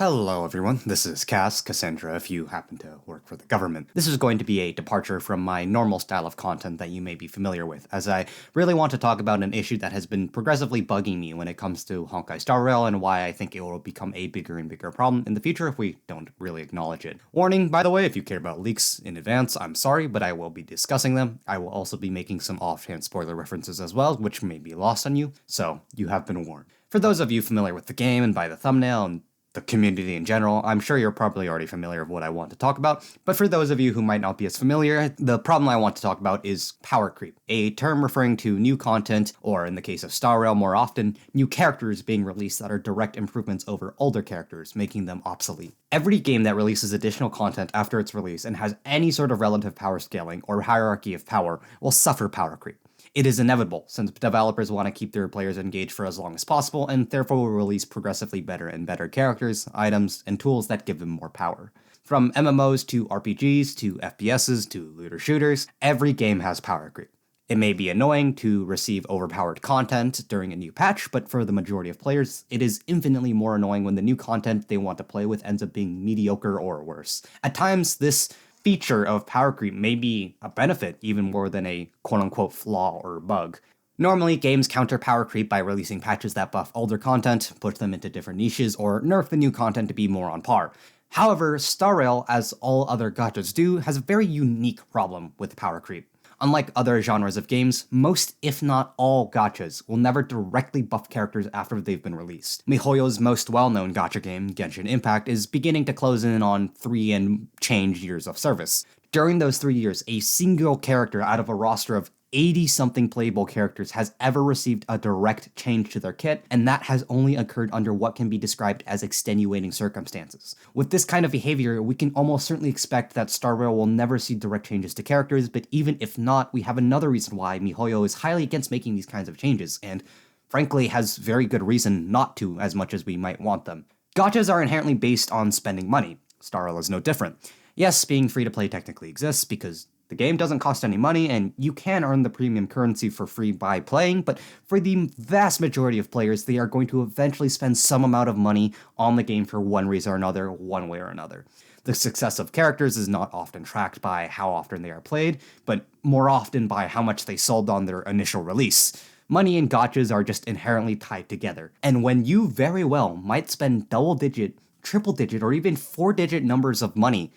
Hello everyone, this is Cassandra if you happen to work for the government. This is going to be a departure from my normal style of content that you may be familiar with, as I really want to talk about an issue that has been progressively bugging me when it comes to Honkai Star Rail and why I think it will become a bigger and bigger problem in the future if we don't really acknowledge it. Warning, by the way, if you care about leaks in advance, I'm sorry, but I will be discussing them. I will also be making some offhand spoiler references as well, which may be lost on you, so you have been warned. For those of you familiar with the game and by the thumbnail and the community in general, I'm sure you're probably already familiar with what I want to talk about, but for those of you who might not be as familiar, the problem I want to talk about is power creep, a term referring to new content, or in the case of Star Rail more often, new characters being released that are direct improvements over older characters, making them obsolete. Every game that releases additional content after its release and has any sort of relative power scaling or hierarchy of power will suffer power creep. It is inevitable, since developers want to keep their players engaged for as long as possible, and therefore will release progressively better and better characters, items, and tools that give them more power. From MMOs to RPGs to FPSs to looter shooters, every game has power creep. It may be annoying to receive overpowered content during a new patch, but for the majority of players, it is infinitely more annoying when the new content they want to play with ends up being mediocre or worse. At times, this feature of power creep may be a benefit even more than a quote-unquote flaw or bug. Normally, games counter power creep by releasing patches that buff older content, push them into different niches, or nerf the new content to be more on par. However, Star Rail, as all other gachas do, has a very unique problem with power creep. Unlike other genres of games, most, if not all, gachas will never directly buff characters after they've been released. MiHoYo's most well-known gacha game, Genshin Impact, is beginning to close in on 3 and change years of service. During those 3 years, a single character out of a roster of 80-something playable characters has ever received a direct change to their kit, and that has only occurred under what can be described as extenuating circumstances. With this kind of behavior, we can almost certainly expect that Star Rail will never see direct changes to characters, but even if not, we have another reason why MiHoYo is highly against making these kinds of changes, and frankly has very good reason not to as much as we might want them. Gachas are inherently based on spending money. Star Rail is no different. Yes, being free to play technically exists because the game doesn't cost any money, and you can earn the premium currency for free by playing, but for the vast majority of players, they are going to eventually spend some amount of money on the game for one reason or another, one way or another. The success of characters is not often tracked by how often they are played, but more often by how much they sold on their initial release. Money and gachas are just inherently tied together, and when you very well might spend double-digit, triple-digit, or even four-digit numbers of money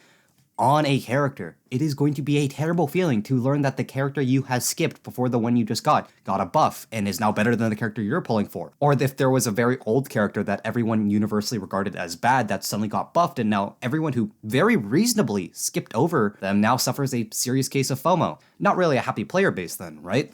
on a character, it is going to be a terrible feeling to learn that the character you had skipped before the one you just got a buff and is now better than the character you're pulling for. Or if there was a very old character that everyone universally regarded as bad that suddenly got buffed, and now everyone who very reasonably skipped over them now suffers a serious case of FOMO. Not really a happy player base then, right?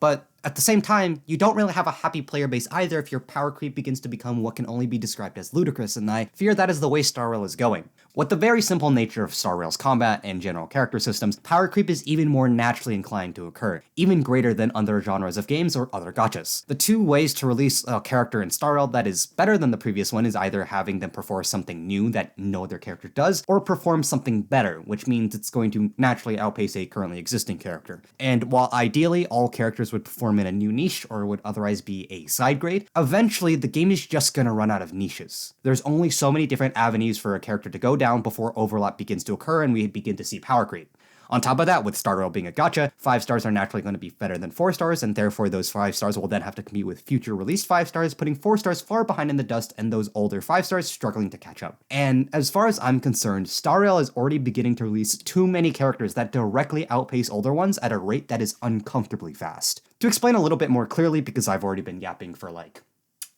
But at the same time, you don't really have a happy player base either if your power creep begins to become what can only be described as ludicrous, and I fear that is the way Star Rail is going. With the very simple nature of Star Rail's combat and general character systems, power creep is even more naturally inclined to occur, even greater than other genres of games or other gachas. The two ways to release a character in Star Rail that is better than the previous one is either having them perform something new that no other character does, or perform something better, which means it's going to naturally outpace a currently existing character. And while ideally all characters would perform in a new niche or would otherwise be a side grade, eventually the game is just gonna run out of niches. There's only so many different avenues for a character to go down before overlap begins to occur and we begin to see power creep. On top of that, with Star Rail being a gacha, 5 stars are naturally going to be better than 4 stars, and therefore those 5 stars will then have to compete with future released 5 stars, putting 4 stars far behind in the dust and those older 5 stars struggling to catch up. And as far as I'm concerned, Star Rail is already beginning to release too many characters that directly outpace older ones at a rate that is uncomfortably fast. To explain a little bit more clearly, because I've already been yapping for like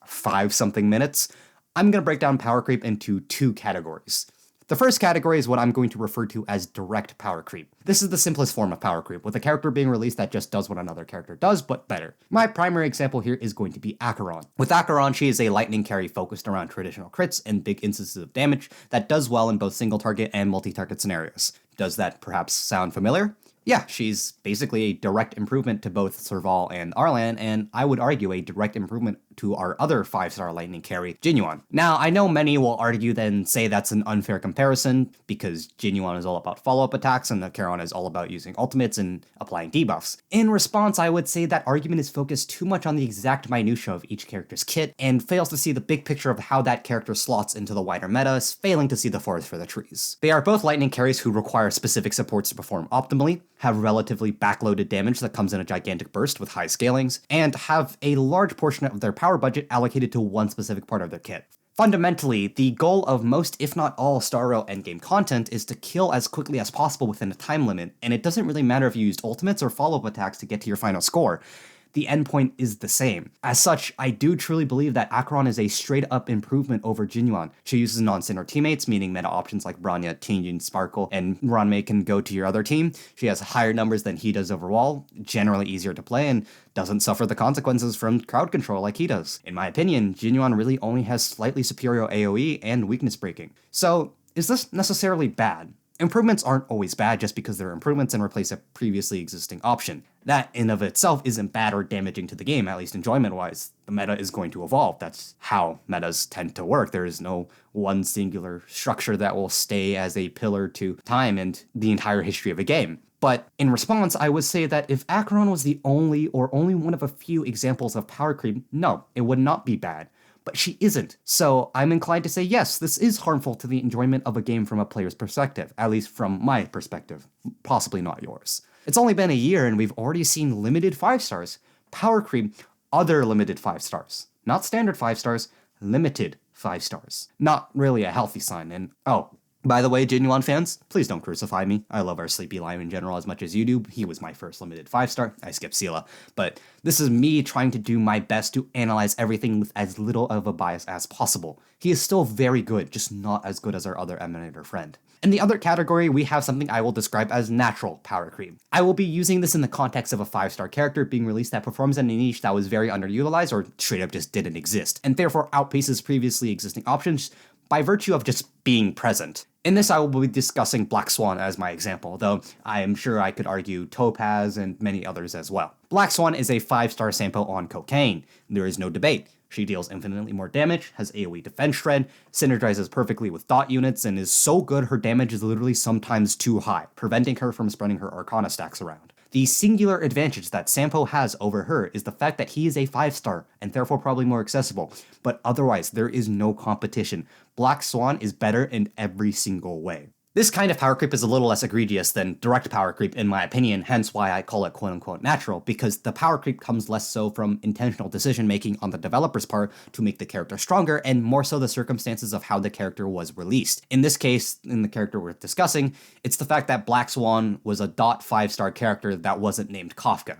5-something minutes, I'm going to break down power creep into 2 categories. The first category is what I'm going to refer to as direct power creep. This is the simplest form of power creep, with a character being released that just does what another character does, but better. My primary example here is going to be Acheron. With Acheron, she is a lightning carry focused around traditional crits and big instances of damage that does well in both single target and multi-target scenarios. Does that perhaps sound familiar? Yeah, she's basically a direct improvement to both Serval and Arlan, and I would argue a direct improvement to our other 5-star lightning carry, Jinyuan. Now, I know many will argue then say that's an unfair comparison because Jinyuan is all about follow-up attacks and Acheron is all about using ultimates and applying debuffs. In response, I would say that argument is focused too much on the exact minutia of each character's kit and fails to see the big picture of how that character slots into the wider meta, failing to see the forest for the trees. They are both lightning carries who require specific supports to perform optimally, have relatively backloaded damage that comes in a gigantic burst with high scalings, and have a large portion of their power budget allocated to one specific part of their kit. Fundamentally, the goal of most, if not all, Star Rail endgame content is to kill as quickly as possible within a time limit, and it doesn't really matter if you used ultimates or follow-up attacks to get to your final score. The endpoint is the same. As such, I do truly believe that Acheron is a straight-up improvement over Jinyuan. She uses non-standard teammates, meaning meta options like Bronya, Tingyun, Sparkle, and Ranmei can go to your other team. She has higher numbers than he does overall, generally easier to play, and doesn't suffer the consequences from crowd control like he does. In my opinion, Jinyuan really only has slightly superior AoE and weakness breaking. So, is this necessarily bad? Improvements aren't always bad just because they're improvements and replace a previously existing option. That in of itself isn't bad or damaging to the game, at least enjoyment-wise. The meta is going to evolve. That's how metas tend to work. There is no one singular structure that will stay as a pillar to time and the entire history of a game. But in response, I would say that if Acheron was the only or only one of a few examples of power creep, no, it would not be bad. But she isn't. So I'm inclined to say yes, this is harmful to the enjoyment of a game from a player's perspective, at least from my perspective, possibly not yours. It's only been a year and we've already seen limited 5-stars. Power creep, other limited 5-stars. Not standard 5-stars, limited 5-stars. Not really a healthy sign, and oh, by the way, Jinyuan fans, please don't crucify me. I love our Sleepy Lion in general as much as you do. He was my first limited 5-star. I skipped Sela. But this is me trying to do my best to analyze everything with as little of a bias as possible. He is still very good, just not as good as our other Emanator friend. In the other category, we have something I will describe as natural power creep. I will be using this in the context of a 5-star character being released that performs in a niche that was very underutilized or straight up just didn't exist, and therefore outpaces previously existing options by virtue of just being present. In this, I will be discussing Black Swan as my example, though I am sure I could argue Topaz and many others as well. Black Swan is a 5-star Sampo on cocaine. There is no debate. She deals infinitely more damage, has AoE defense shred, synergizes perfectly with dot units, and is so good her damage is literally sometimes too high, preventing her from spreading her Arcana stacks around. The singular advantage that Sampo has over her is the fact that he is a 5-star, and therefore probably more accessible, but otherwise there is no competition. Black Swan is better in every single way. This kind of power creep is a little less egregious than direct power creep in my opinion, hence why I call it quote-unquote natural, because the power creep comes less so from intentional decision-making on the developer's part to make the character stronger, and more so the circumstances of how the character was released. In this case, in the character we're discussing, it's the fact that Black Swan was a dot 5-star character that wasn't named Kafka.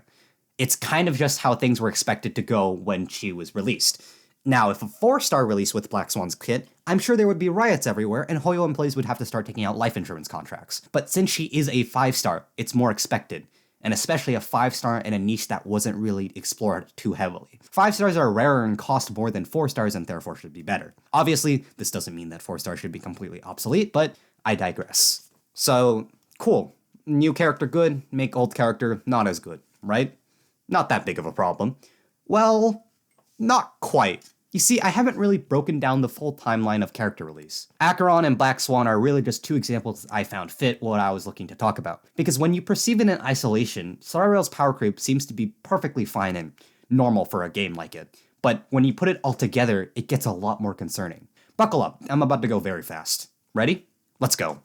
It's kind of just how things were expected to go when she was released. Now, if a 4-star release with Black Swan's kit, I'm sure there would be riots everywhere, and Hoyo employees would have to start taking out life insurance contracts. But since she is a 5-star, it's more expected, and especially a 5-star in a niche that wasn't really explored too heavily. 5-stars are rarer and cost more than 4-stars and therefore should be better. Obviously, this doesn't mean that 4-stars should be completely obsolete, but I digress. So, cool. New character good, make old character not as good, right? Not that big of a problem. Well, not quite. You see, I haven't really broken down the full timeline of character release. Acheron and Black Swan are really just two examples I found fit what I was looking to talk about. Because when you perceive it in isolation, Star Rail's power creep seems to be perfectly fine and normal for a game like it. But when you put it all together, it gets a lot more concerning. Buckle up, I'm about to go very fast. Ready? Let's go.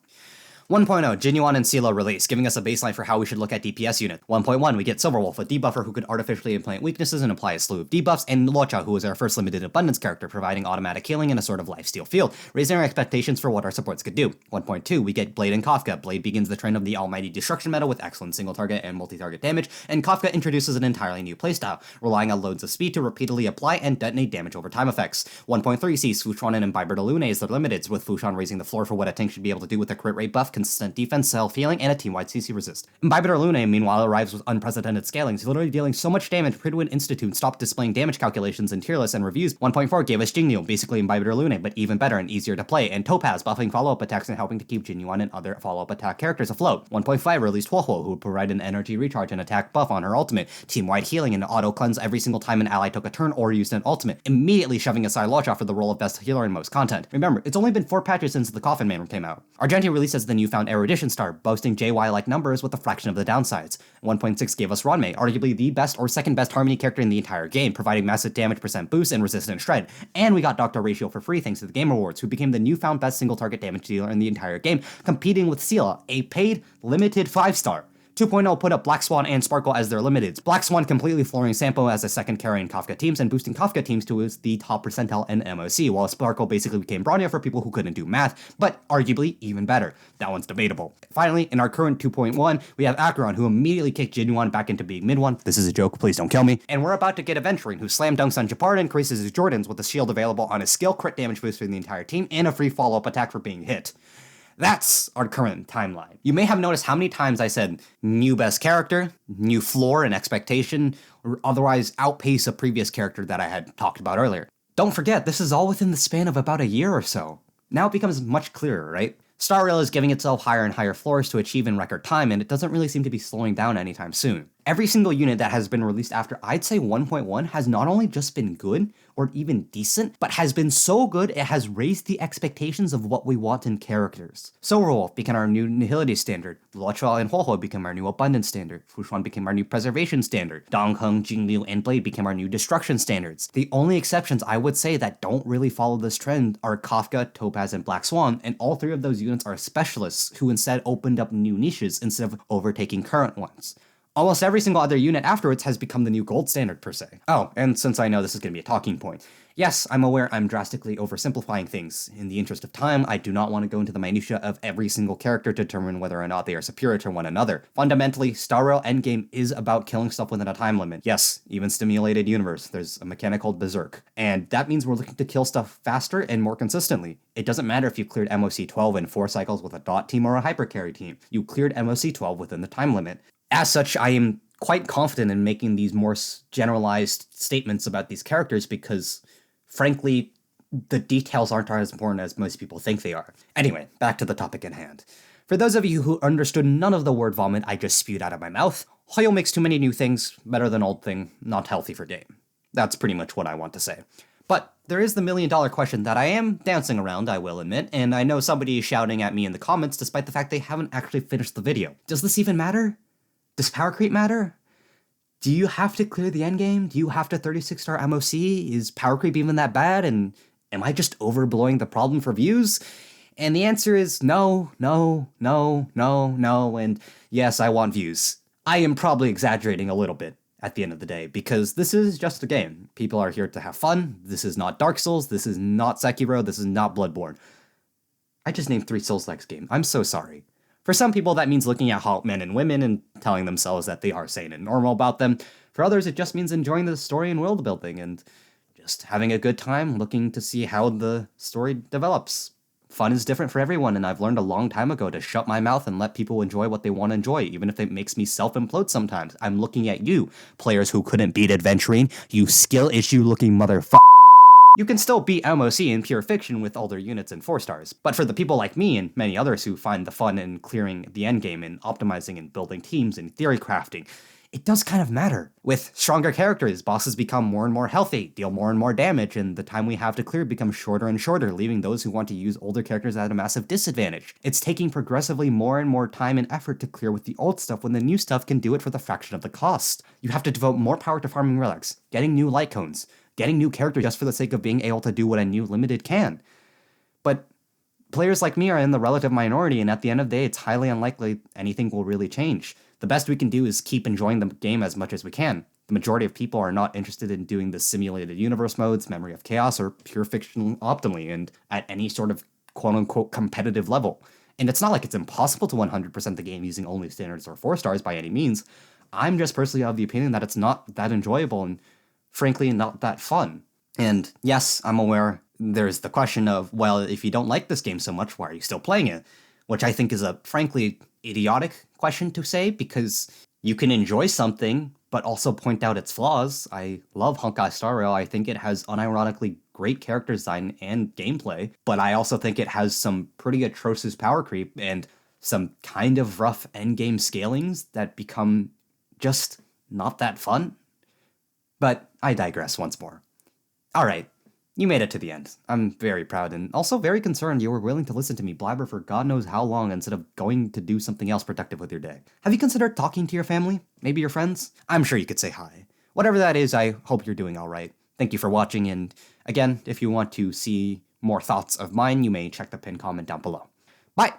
1.0, Jinyuan and Sela release, giving us a baseline for how we should look at DPS unit. 1.1, we get Silverwolf, a debuffer who could artificially implant weaknesses and apply a slew of debuffs, and Locha, who is our first limited abundance character, providing automatic healing in a sort of lifesteal field, raising our expectations for what our supports could do. 1.2, we get Blade and Kafka. Blade begins the trend of the Almighty Destruction meta with excellent single target and multi-target damage, and Kafka introduces an entirely new playstyle, relying on loads of speed to repeatedly apply and detonate damage over time effects. 1.3 sees Fushan and Imbiber de Lune as their limiteds, with Fushan raising the floor for what a tank should be able to do with a crit rate buff, consistent defense, self-healing, and a team-wide CC resist. Imbibitor Lune, meanwhile, arrives with unprecedented scalings, literally dealing so much damage Pridwin Institute stopped displaying damage calculations in tier lists and reviews. 1.4 gave us Jinyu, basically Imbibitor Lune, but even better and easier to play, and Topaz buffing follow-up attacks and helping to keep Jinyuan and other follow-up attack characters afloat. 1.5 released Huohuo, who would provide an energy recharge and attack buff on her ultimate, team-wide healing and auto-cleanse every single time an ally took a turn or used an ultimate, immediately shoving aside Locha for the role of best healer in most content. Remember, it's only been 4 patches since the Coffin Man came out. Argenti releases the newfound Erudition Star, boasting JY-like numbers with a fraction of the downsides. 1.6 gave us Ranmei, arguably the best or second best Harmony character in the entire game, providing massive damage percent boost and resistant shred. And we got Dr. Ratio for free thanks to the Game Awards, who became the newfound best single target damage dealer in the entire game, competing with Sela, a paid, limited 5-star. 2.0 put up Black Swan and Sparkle as their limiteds. Black Swan completely flooring Sampo as a second carry in Kafka teams and boosting Kafka teams to the top percentile in MOC, while Sparkle basically became Bronya for people who couldn't do math, but arguably even better. That one's debatable. Finally, in our current 2.1, we have Acheron, who immediately kicked Jinyuan back into being mid one. This is a joke, please don't kill me. And we're about to get Aventurine, who slam dunks on Japar and increases his Jordans with a shield available on his skill, crit damage boost for the entire team, and a free follow-up attack for being hit. That's our current timeline. You may have noticed how many times I said new best character, new floor and expectation, or otherwise outpace a previous character that I had talked about earlier. Don't forget, this is all within the span of about a year or so. Now it becomes much clearer, right? Star Rail is giving itself higher and higher floors to achieve in record time, and it doesn't really seem to be slowing down anytime soon. Every single unit that has been released after I'd say 1.1 has not only just been good, or even decent, but has been so good it has raised the expectations of what we want in characters. Soulwolf became our new Nihility standard, Luocha and Huohuo became our new Abundance standard, Fushuan became our new Preservation standard, Dongheng, Jingliu, and Blade became our new Destruction standards. The only exceptions I would say that don't really follow this trend are Kafka, Topaz, and Black Swan, and all 3 of those units are specialists who instead opened up new niches instead of overtaking current ones. Almost every single other unit afterwards has become the new gold standard per se. Oh, and since I know this is going to be a talking point, yes, I'm aware I'm drastically oversimplifying things. In the interest of time, I do not want to go into the minutiae of every single character to determine whether or not they are superior to one another. Fundamentally, Star Rail Endgame is about killing stuff within a time limit. Yes, even stimulated universe, there's a mechanic called Berserk. And that means we're looking to kill stuff faster and more consistently. It doesn't matter if you cleared MOC 12 in 4 cycles with a dot team or a hyper carry team. You cleared MOC 12 within the time limit. As such, I am quite confident in making these more generalized statements about these characters because, frankly, the details aren't as important as most people think they are. Anyway, back to the topic at hand. For those of you who understood none of the word vomit I just spewed out of my mouth, Hoyo makes too many new things, better than old thing, not healthy for game. That's pretty much what I want to say. But there is the million-dollar question that I am dancing around, I will admit, and I know somebody is shouting at me in the comments despite the fact they haven't actually finished the video. Does this even matter? Does power creep matter? Do you have to clear the endgame? Do you have to 36-star MOC? Is power creep even that bad? And am I just overblowing the problem for views? And the answer is no, no, no, no, no, and yes, I want views. I am probably exaggerating a little bit at the end of the day, because this is just a game. People are here to have fun. This is not Dark Souls. This is not Sekiro. This is not Bloodborne. I just named 3 Souls-like games. I'm so sorry. For some people, that means looking at hot men and women and telling themselves that they are sane and normal about them. For others, it just means enjoying the story and world building and just having a good time looking to see how the story develops. Fun is different for everyone, and I've learned a long time ago to shut my mouth and let people enjoy what they want to enjoy, even if it makes me self-implode sometimes. I'm looking at you, players who couldn't beat Adventuring, you skill issue looking motherfucker. You can still beat MOC in pure fiction with older units and 4 stars, but for the people like me and many others who find the fun in clearing the endgame and optimizing and building teams and theory crafting, it does kind of matter. With stronger characters, bosses become more and more healthy, deal more and more damage, and the time we have to clear becomes shorter and shorter, leaving those who want to use older characters at a massive disadvantage. It's taking progressively more and more time and effort to clear with the old stuff when the new stuff can do it for the fraction of the cost. You have to devote more power to farming relics, getting new light cones, getting new characters just for the sake of being able to do what a new limited can. But players like me are in the relative minority, and at the end of the day, it's highly unlikely anything will really change. The best we can do is keep enjoying the game as much as we can. The majority of people are not interested in doing the simulated universe modes, Memory of Chaos, or pure fiction optimally, and at any sort of quote-unquote competitive level. And it's not like it's impossible to 100% the game using only standards or 4 stars by any means. I'm just personally of the opinion that it's not that enjoyable and frankly not that fun. And yes, I'm aware there's the question of, well, if you don't like this game so much, why are you still playing it? which I think is a frankly idiotic question to say because you can enjoy something but also point out its flaws. I love Honkai Star Rail. I think it has unironically great character design and gameplay, but I also think it has some pretty atrocious power creep and some kind of rough endgame scalings that become just not that fun. But I digress once more. Alright, you made it to the end. I'm very proud and also very concerned you were willing to listen to me blabber for God knows how long instead of going to do something else productive with your day. Have you considered talking to your family? Maybe your friends? I'm sure you could say hi. Whatever that is, I hope you're doing alright. Thank you for watching, and again, if you want to see more thoughts of mine, you may check the pinned comment down below. Bye!